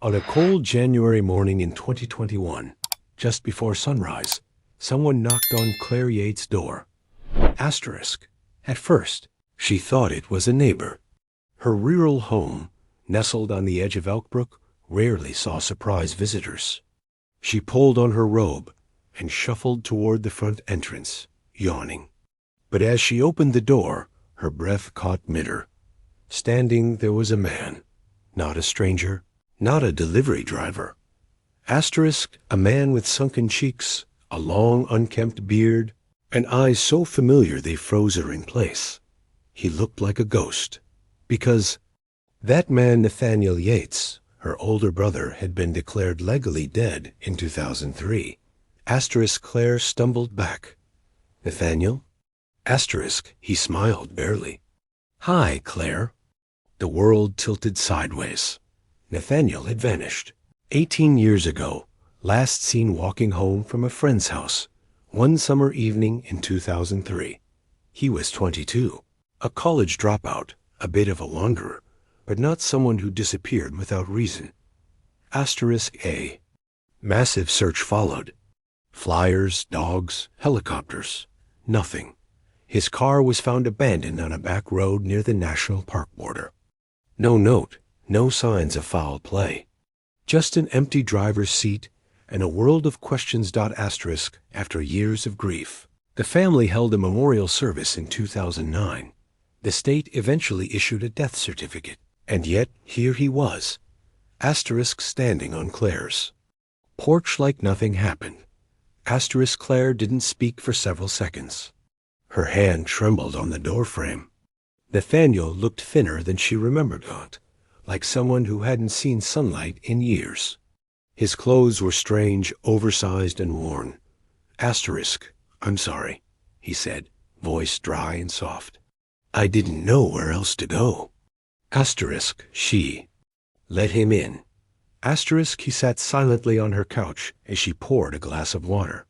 On a cold January morning in 2021, just before sunrise, someone knocked on Claire Yates' door. Asterisk. At first, she thought it was a neighbor. Her rural home, nestled on the edge of Elkbrook, rarely saw surprise visitors. She pulled on her robe and shuffled toward the front entrance, yawning. But as she opened the door, her breath caught midder. Standing there was a man, not a stranger, not a delivery driver. Asterisk, a man with sunken cheeks, a long unkempt beard, and eyes so familiar they froze her in place. He looked like a ghost, because that man, Nathaniel Yates, her older brother, had been declared legally dead in 2003. Asterisk, Claire stumbled back. Nathaniel? Asterisk, he smiled barely. Hi, Claire. The world tilted sideways. Nathaniel had vanished. 18 years ago, last seen walking home from a friend's house, one summer evening in 2003. He was 22, a college dropout, a bit of a wanderer, but not someone who disappeared without reason. Asterisk A. Massive search followed. Flyers, dogs, helicopters. Nothing. His car was found abandoned on a back road near the national park border. No note, no signs of foul play. Just an empty driver's seat and a world of questions. Asterisk after years of grief. The family held a memorial service in 2009. The state eventually issued a death certificate, and yet here he was. Asterisk standing on Claire's porch like nothing happened. Asterisk Claire didn't speak for several seconds. Her hand trembled on the doorframe. Nathaniel looked thinner than she remembered, like someone who hadn't seen sunlight in years. His clothes were strange, oversized, and worn. Asterisk, I'm sorry, he said, voice dry and soft. I didn't know where else to go. Asterisk, she. Let him in. Asterisk, he sat silently on her couch as she poured a glass of water.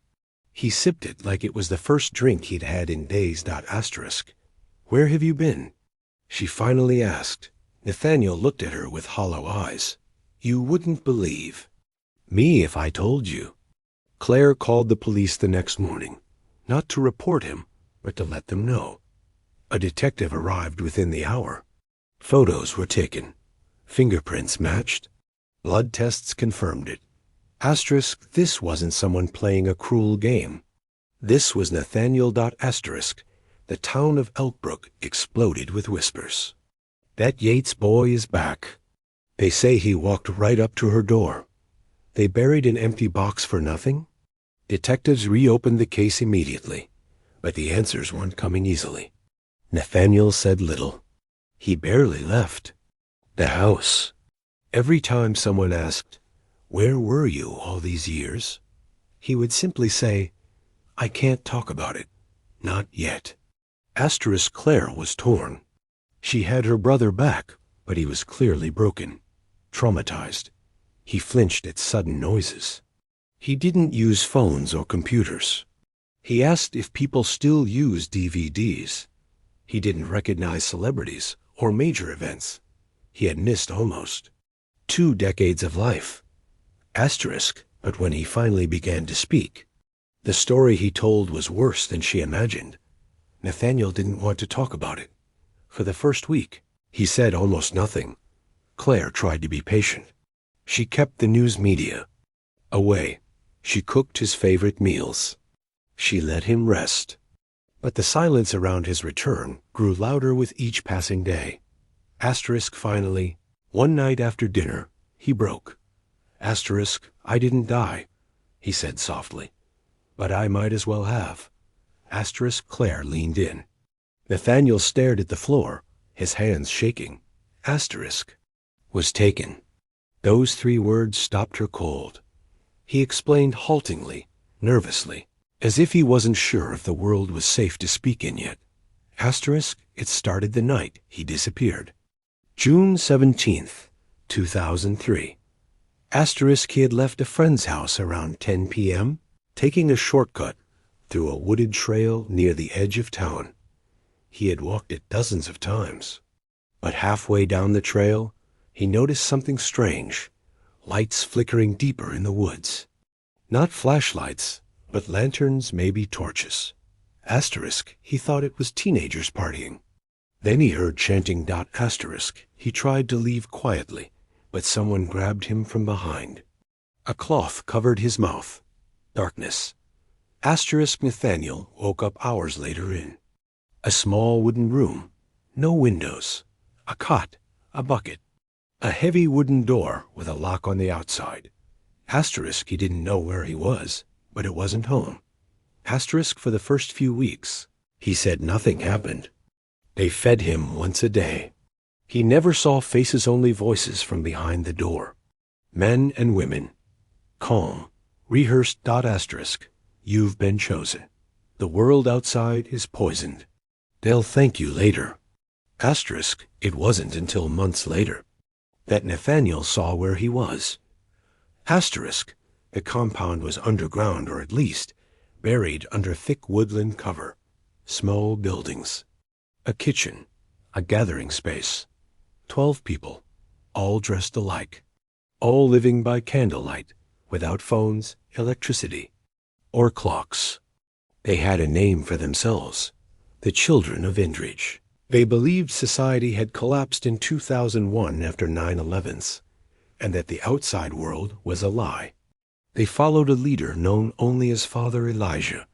He sipped it like it was the first drink he'd had in days. Asterisk, where have you been? She finally asked. Nathaniel looked at her with hollow eyes. You wouldn't believe. Me if I told you. Claire called the police the next morning, not to report him, but to let them know. A detective arrived within the hour. Photos were taken. Fingerprints matched. Blood tests confirmed it. Asterisk, this wasn't someone playing a cruel game. This was Nathaniel. Asterisk, the town of Elkbrook exploded with whispers. That Yates boy is back. They say he walked right up to her door. They buried an empty box for nothing? Detectives reopened the case immediately, but the answers weren't coming easily. Nathaniel said little. He barely left the house. Every time someone asked, where were you all these years? He would simply say, I can't talk about it. Not yet. Asterisk Claire was torn. She had her brother back, but he was clearly broken, traumatized. He flinched at sudden noises. He didn't use phones or computers. He asked if people still use DVDs. He didn't recognize celebrities or major events. He had missed almost 2 decades of life. Asterisk, but when he finally began to speak, the story he told was worse than she imagined. Nathaniel didn't want to talk about it. For the first week, he said almost nothing. Claire tried to be patient. She kept the news media away. She cooked his favorite meals. She let him rest. But the silence around his return grew louder with each passing day. Asterisk finally, one night after dinner, he broke. Asterisk, I didn't die, he said softly. But I might as well have. Asterisk Claire leaned in. Nathaniel stared at the floor, his hands shaking. Asterisk was taken. Those 3 words stopped her cold. He explained haltingly, nervously, as if he wasn't sure if the world was safe to speak in yet. Asterisk, it started the night he disappeared. June 17th, 2003. Asterisk, he had left a friend's house around 10 p.m., taking a shortcut through a wooded trail near the edge of town. He had walked it dozens of times. But halfway down the trail, he noticed something strange, lights flickering deeper in the woods. Not flashlights, but lanterns, maybe torches. Asterisk, he thought it was teenagers partying. Then he heard chanting. Asterisk, he tried to leave quietly, but someone grabbed him from behind. A cloth covered his mouth. Darkness. Asterisk Nathaniel woke up hours later in a small wooden room. No windows. A cot. A bucket. A heavy wooden door with a lock on the outside. Asterisk, he didn't know where he was, but it wasn't home. Asterisk, for the first few weeks, he said nothing happened. They fed him once a day. He never saw faces, only voices from behind the door. Men and women. Calm. Rehearsed. Asterisk, you've been chosen. The world outside is poisoned. They'll thank you later. Asterisk, it wasn't until months later that Nathaniel saw where he was. Asterisk, the compound was underground, or at least buried under thick woodland cover. Small buildings. A kitchen. A gathering space. 12 people, all dressed alike. All living by candlelight, without phones, electricity, or clocks. They had a name for themselves. The Children of Indridge. They believed society had collapsed in 2001 after 9/11s, and that the outside world was a lie. They followed a leader known only as Father Elijah,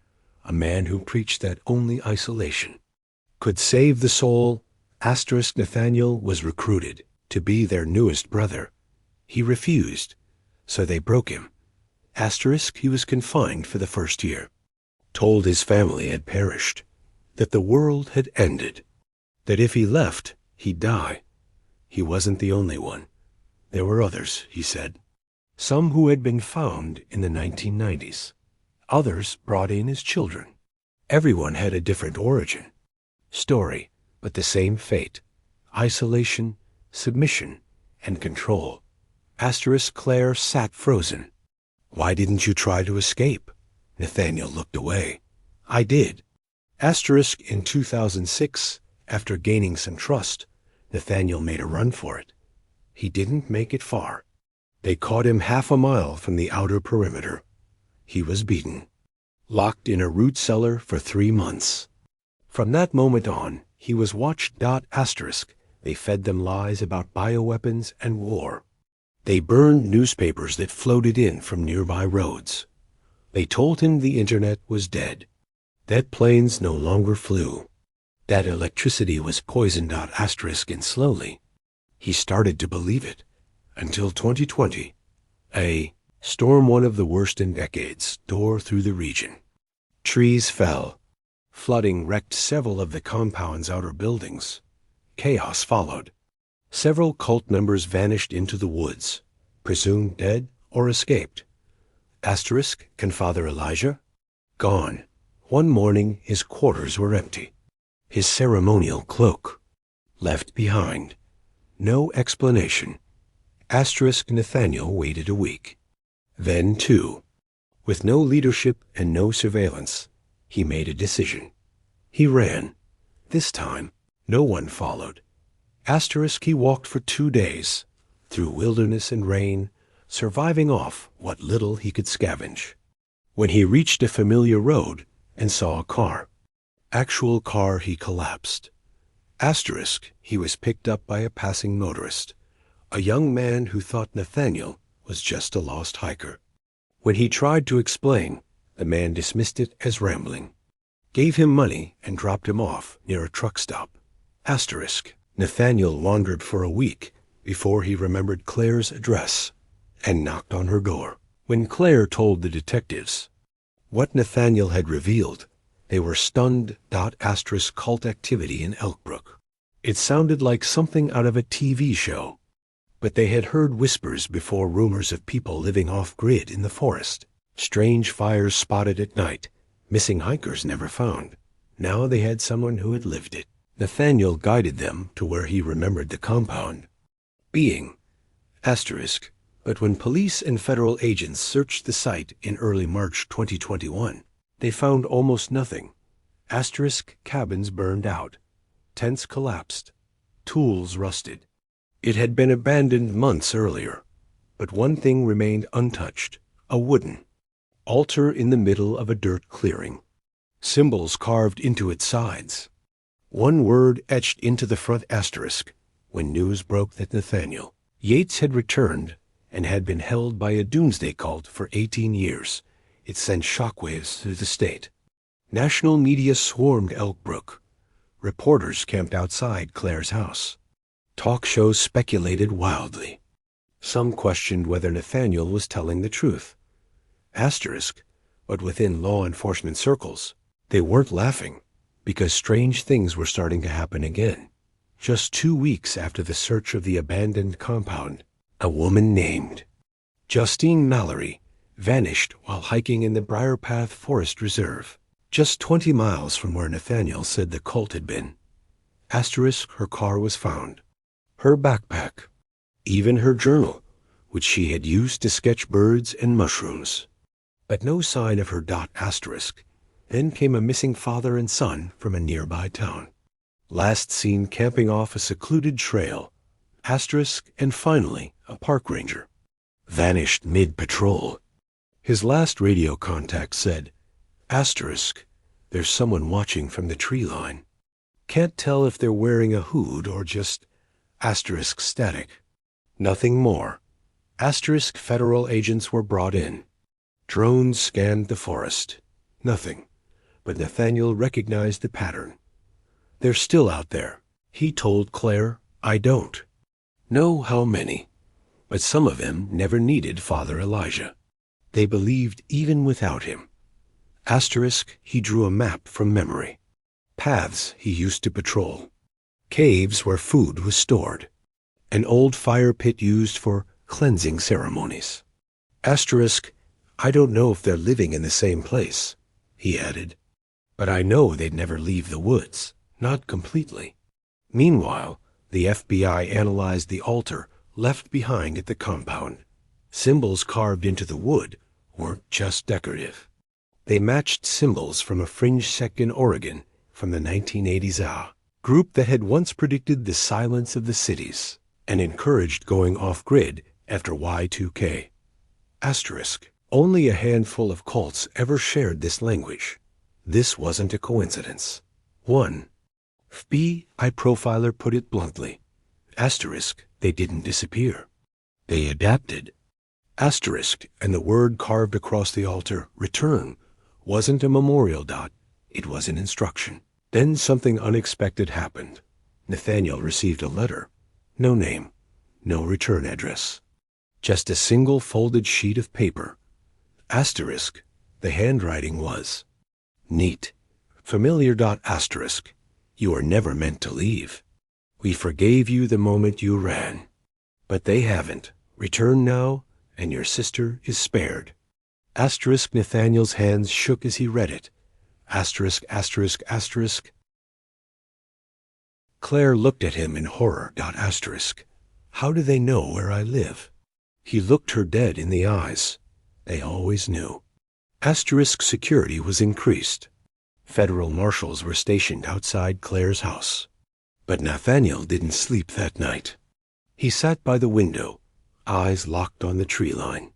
a man who preached that only isolation could save the soul. Asterisk, Nathaniel was recruited to be their newest brother. He refused, so they broke him. Asterisk, he was confined for the first year. Told his family had perished, that the world had ended, that if he left, he'd die. He wasn't the only one. There were others, he said. Some who had been found in the 1990s. Others brought in as children. Everyone had a different origin, story, but the same fate. Isolation, submission, and control. Asterisk, Claire sat frozen. Why didn't you try to escape? Nathaniel looked away. I did. Asterisk, in 2006, after gaining some trust, Nathaniel made a run for it. He didn't make it far. They caught him half a mile from the outer perimeter. He was beaten. Locked in a root cellar for 3 months. From that moment on, he was watched. Asterisk, they fed them lies about bioweapons and war. They burned newspapers that floated in from nearby roads. They told him the internet was dead, that planes no longer flew, that electricity was poisoned. Asterisk, and slowly, he started to believe it, until 2020, a storm, one of the worst in decades, tore through the region. Trees fell. Flooding wrecked several of the compound's outer buildings. Chaos followed. Several cult members vanished into the woods, presumed dead or escaped. Asterisk, can Father Elijah? Gone. One morning his quarters were empty. His ceremonial cloak left behind. No explanation. Asterisk, Nathaniel waited a week. Then 2. With no leadership and no surveillance, he made a decision. He ran. This time, no one followed. Asterisk, he walked for 2 days, through wilderness and rain, surviving off what little he could scavenge. When he reached a familiar road and saw a car, actual car, he collapsed. Asterisk, he was picked up by a passing motorist, a young man who thought Nathaniel was just a lost hiker. When he tried to explain, the man dismissed it as rambling, gave him money, and dropped him off near a truck stop. Asterisk, Nathaniel wandered for a week before he remembered Claire's address and knocked on her door. When Claire told the detectives what Nathaniel had revealed, they were stunned. Asterisk, cult activity in Elkbrook. It sounded like something out of a TV show, but they had heard whispers before, rumors of people living off-grid in the forest, strange fires spotted at night, missing hikers never found. Now they had someone who had lived it. Nathaniel guided them to where he remembered the compound being. Asterisk, but when police and federal agents searched the site in early March 2021, they found almost nothing. Asterisk, cabins burned out, tents collapsed, tools rusted. It had been abandoned months earlier. But one thing remained untouched, a wooden altar in the middle of a dirt clearing. Symbols carved into its sides. One word etched into the front asterisk when news broke that Nathaniel Yates had returned and had been held by a doomsday cult for 18 years. It sent shockwaves through the state. National media swarmed Elk Brook. Reporters camped outside Claire's house. Talk shows speculated wildly. Some questioned whether Nathaniel was telling the truth. But within law enforcement circles, they weren't laughing, because strange things were starting to happen again. Just 2 weeks after the search of the abandoned compound, a woman named Justine Mallory vanished while hiking in the Briar Path Forest Reserve, just 20 miles from where Nathaniel said the cult had been. Her car was found. Her backpack. Even her journal, which she had used to sketch birds and mushrooms. But no sign of her. Then came a missing father and son from a nearby town. Last seen camping off a secluded trail. And finally, a park ranger. Vanished mid-patrol. His last radio contact said, there's someone watching from the tree line. Can't tell if they're wearing a hood or just static. Nothing more. Federal agents were brought in. Drones scanned the forest. Nothing. But Nathaniel recognized the pattern. They're still out there, he told Claire. I don't know how many, but some of them never needed Father Elijah. They believed even without him. He drew a map from memory. Paths he used to patrol. Caves where food was stored. An old fire pit used for cleansing ceremonies. I don't know if they're living in the same place, he added. But I know they'd never leave the woods, not completely. Meanwhile, the FBI analyzed the altar left behind at the compound. Symbols carved into the wood weren't just decorative. They matched symbols from a fringe sect in Oregon from the 1980s group that had once predicted the silence of the cities and encouraged going off-grid after Y2K. Only a handful of cults ever shared this language. This wasn't a coincidence. 1. FBI profiler put it bluntly. They didn't disappear. They adapted. And the word carved across the altar, return, wasn't a memorial dot. It was an instruction. Then something unexpected happened. Nathaniel received a letter. No name. No return address. Just a single folded sheet of paper. The handwriting was neat. Familiar. You are never meant to leave. We forgave you the moment you ran. But they haven't. Return now, and your sister is spared. Nathaniel's hands shook as he read it. Claire looked at him in horror. How do they know where I live? He looked her dead in the eyes. They always knew. Security was increased. Federal marshals were stationed outside Claire's house. But Nathaniel didn't sleep that night. He sat by the window, eyes locked on the tree line.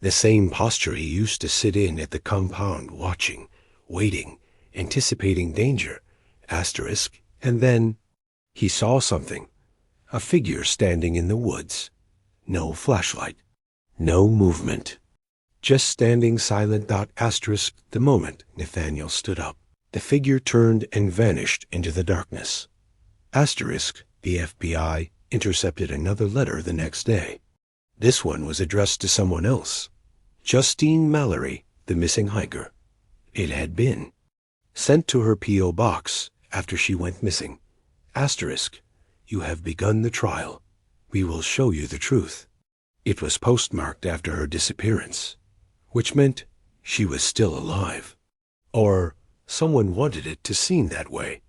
The same posture he used to sit in at the compound, watching, waiting, anticipating danger. And then he saw something. A figure standing in the woods. No flashlight. No movement. Just standing silent. The moment Nathaniel stood up, the figure turned and vanished into the darkness. The FBI intercepted another letter the next day. This one was addressed to someone else. Justine Mallory, the missing hiker. It had been sent to her P.O. box after she went missing. You have begun the trial. We will show you the truth. It was postmarked after her disappearance, which meant she was still alive. Or someone wanted it to seem that way.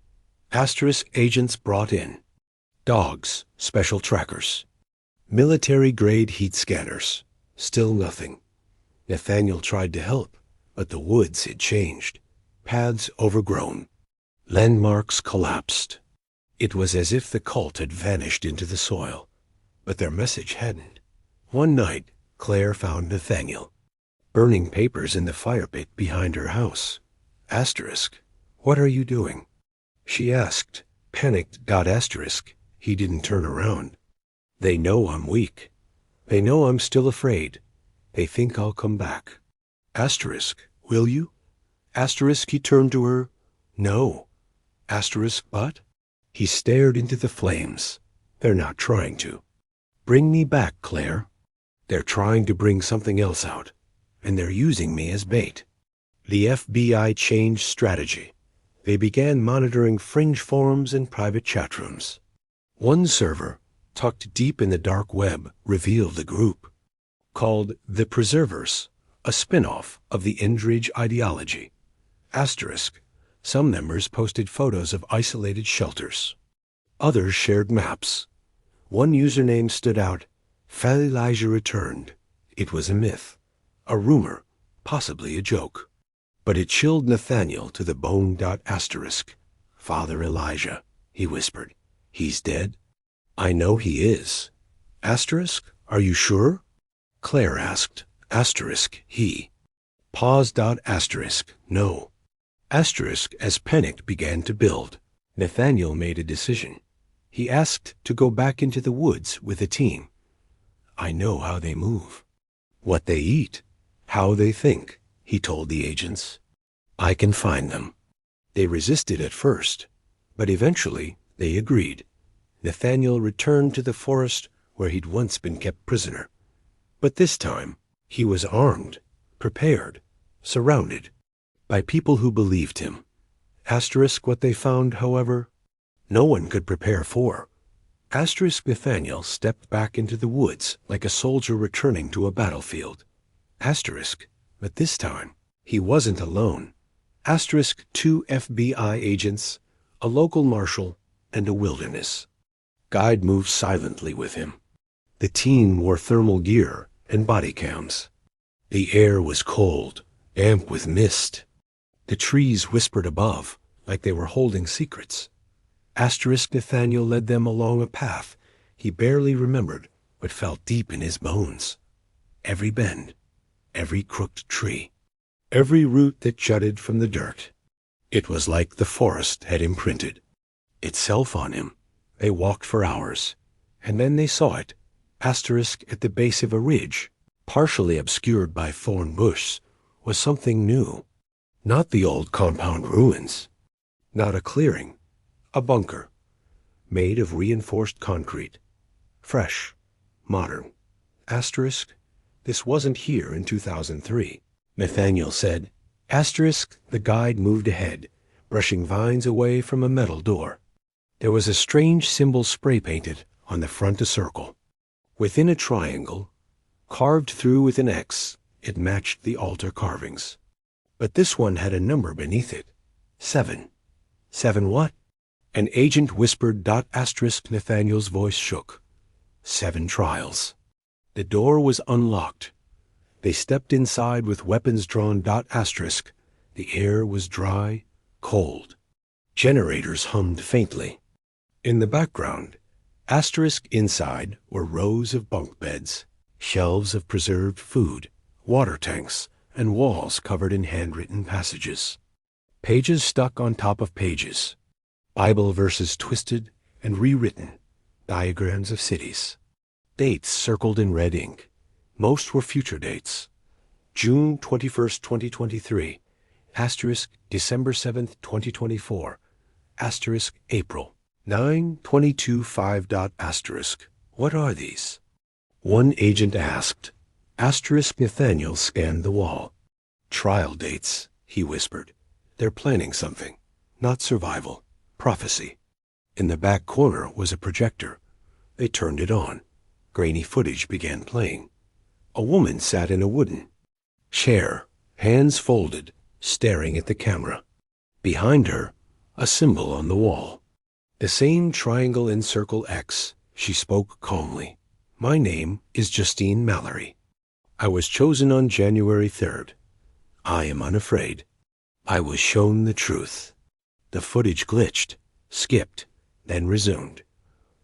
Agents brought in. Dogs, special trackers. Military-grade heat scanners. Still nothing. Nathaniel tried to help, but the woods had changed. Paths overgrown. Landmarks collapsed. It was as if the cult had vanished into the soil. But their message hadn't. One night, Claire found Nathaniel burning papers in the fire pit behind her house. Asterisk. What are you doing? She asked. Panicked. Asterisk. He didn't turn around. They know I'm weak. They know I'm still afraid. They think I'll come back. Asterisk. Will you? Asterisk. He turned to her. No. Asterisk. But? He stared into the flames. They're not trying to. Bring me back, Claire. They're trying to bring something else out, and they're using me as bait. The FBI changed strategy. They began monitoring fringe forums and private chat rooms. One server, tucked deep in the dark web, revealed a group called the Preservers, a spin-off of the Endridge ideology. Asterisk. Some members posted photos of isolated shelters. Others shared maps. One username stood out. Fell Elijah returned. It was a myth, a rumor, possibly a joke. But it chilled Nathaniel to the bone. Asterisk. Father Elijah, he whispered. He's dead? I know he is. Asterisk. Are you sure? Claire asked. Asterisk. He. Pause. Asterisk. No. Asterisk. As panic began to build, Nathaniel made a decision. He asked to go back into the woods with the team. I know how they move, what they eat, how they think, he told the agents. I can find them. They resisted at first, but eventually they agreed. Nathaniel returned to the forest where he'd once been kept prisoner. But this time, he was armed, prepared, surrounded by people who believed him. Asterisk. What they found, however, no one could prepare for. Asterisk. Nathaniel stepped back into the woods like a soldier returning to a battlefield. Asterisk. But this time, he wasn't alone. Asterisk. 2 FBI agents, a local marshal, and a wilderness guide moved silently with him. The team wore thermal gear and body cams. The air was cold, damp with mist. The trees whispered above, like they were holding secrets. Asterisk. Nathaniel led them along a path he barely remembered, but felt deep in his bones. Every bend, every crooked tree, every root that jutted from the dirt. It was like the forest had imprinted itself on him. They walked for hours, and then they saw it. Asterisk. At the base of a ridge, partially obscured by thorn bush, was something new. Not the old compound ruins. Not a clearing. A bunker, made of reinforced concrete. Fresh, modern. Asterisk. This wasn't here in 2003, Nathaniel said. Asterisk. The guide moved ahead, brushing vines away from a metal door. There was a strange symbol spray-painted on the front, a circle. Within a triangle, carved through with an X, it matched the altar carvings. But this one had a number beneath it. 7. 7 what? An agent whispered. Asterisk. Nathaniel's voice shook. 7 trials. The door was unlocked. They stepped inside with weapons drawn. Asterisk. The air was dry, cold. Generators hummed faintly. In the background, asterisk. Inside were rows of bunk beds, shelves of preserved food, water tanks, and walls covered in handwritten passages. Pages stuck on top of pages. Bible verses twisted and rewritten, diagrams of cities. Dates circled in red ink. Most were future dates. June 21st, 2023, asterisk. December 7th, 2024, asterisk. April 9/22/5. Asterisk. What are these? One agent asked. Asterisk. Nathaniel scanned the wall. Trial dates, he whispered. They're planning something, not survival. Prophecy. In the back corner was a projector. They turned it on. Grainy footage began playing. A woman sat in a wooden chair, hands folded, staring at the camera. Behind her, a symbol on the wall. The same triangle and circle X. She spoke calmly. My name is Justine Mallory. I was chosen on January 3rd. I am unafraid. I was shown the truth. The footage glitched, skipped, then resumed.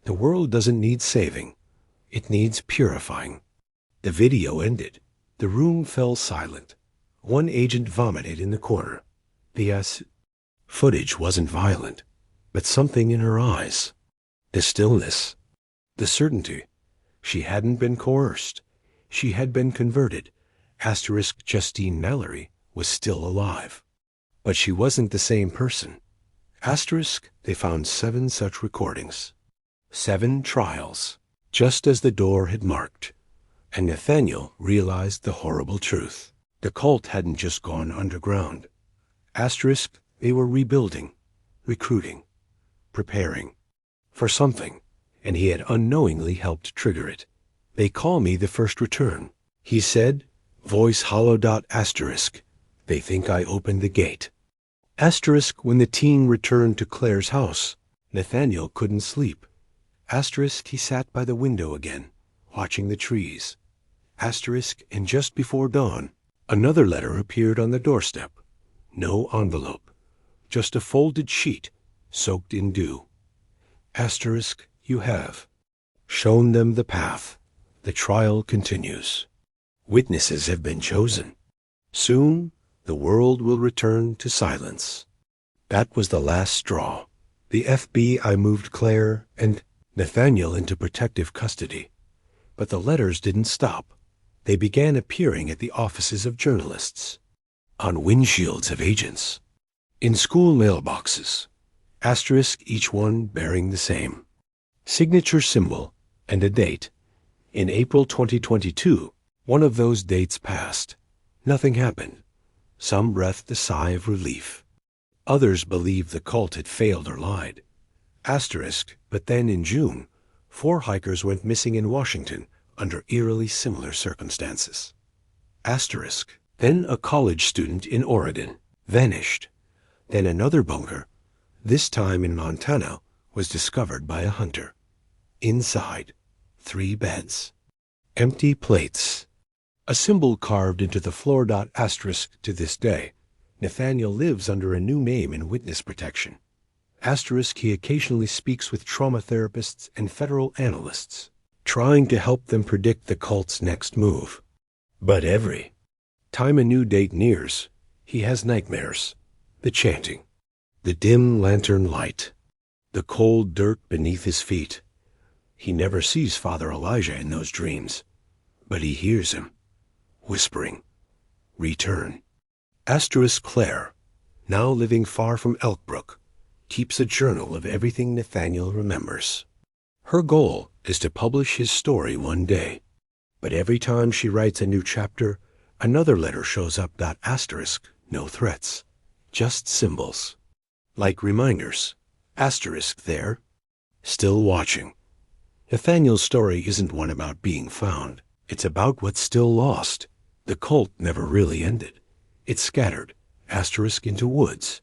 The world doesn't need saving. It needs purifying. The video ended. The room fell silent. One agent vomited in the corner. The footage wasn't violent, but something in her eyes. The stillness. The certainty. She hadn't been coerced. She had been converted. Justine Mallory was still alive. But she wasn't the same person. They found 7 such recordings. 7 trials, just as the door had marked. And Nathaniel realized the horrible truth. The cult hadn't just gone underground. They were rebuilding, recruiting, preparing for something, and he had unknowingly helped trigger it. They call me the first return, he said, voice hollow. They think I opened the gate. When the teen returned to Claire's house, Nathaniel couldn't sleep. He sat by the window again, watching the trees. And just before dawn, another letter appeared on the doorstep. No envelope, just a folded sheet soaked in dew. You have shown them the path. The trial continues. Witnesses have been chosen. Soon, the world will return to silence. That was the last straw. The FBI moved Claire and Nathaniel into protective custody. But the letters didn't stop. They began appearing at the offices of journalists, on windshields of agents, in school mailboxes, each one bearing the same signature symbol and a date. In April 2022, one of those dates passed. Nothing happened. Some breathed a sigh of relief. Others believed the cult had failed or lied. But then in June, 4 hikers went missing in Washington under eerily similar circumstances. Then a college student in Oregon vanished. Then another bunker, this time in Montana, was discovered by a hunter. Inside, 3 beds. Empty plates. A symbol carved into the floor. To this day, Nathaniel lives under a new name in witness protection. He occasionally speaks with trauma therapists and federal analysts, trying to help them predict the cult's next move. But every time a new date nears, he has nightmares. The chanting, the dim lantern light, the cold dirt beneath his feet. He never sees Father Elijah in those dreams, but he hears him, whispering, "Return." Claire, now living far from Elkbrook, keeps a journal of everything Nathaniel remembers. Her goal is to publish his story one day, but every time she writes a new chapter, another letter shows up. No threats, just symbols, like reminders. There, still watching. Nathaniel's story isn't one about being found. It's about what's still lost. The cult never really ended. It scattered, into woods,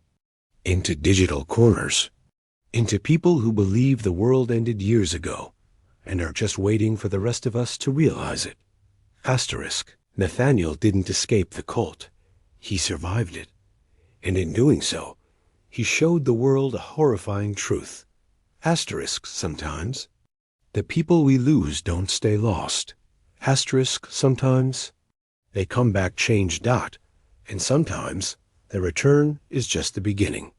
into digital corners, into people who believe the world ended years ago and are just waiting for the rest of us to realize it. Nathaniel didn't escape the cult. He survived it. And in doing so, he showed the world a horrifying truth. Sometimes, the people we lose don't stay lost. Sometimes, they come back changed. And sometimes, the return is just the beginning.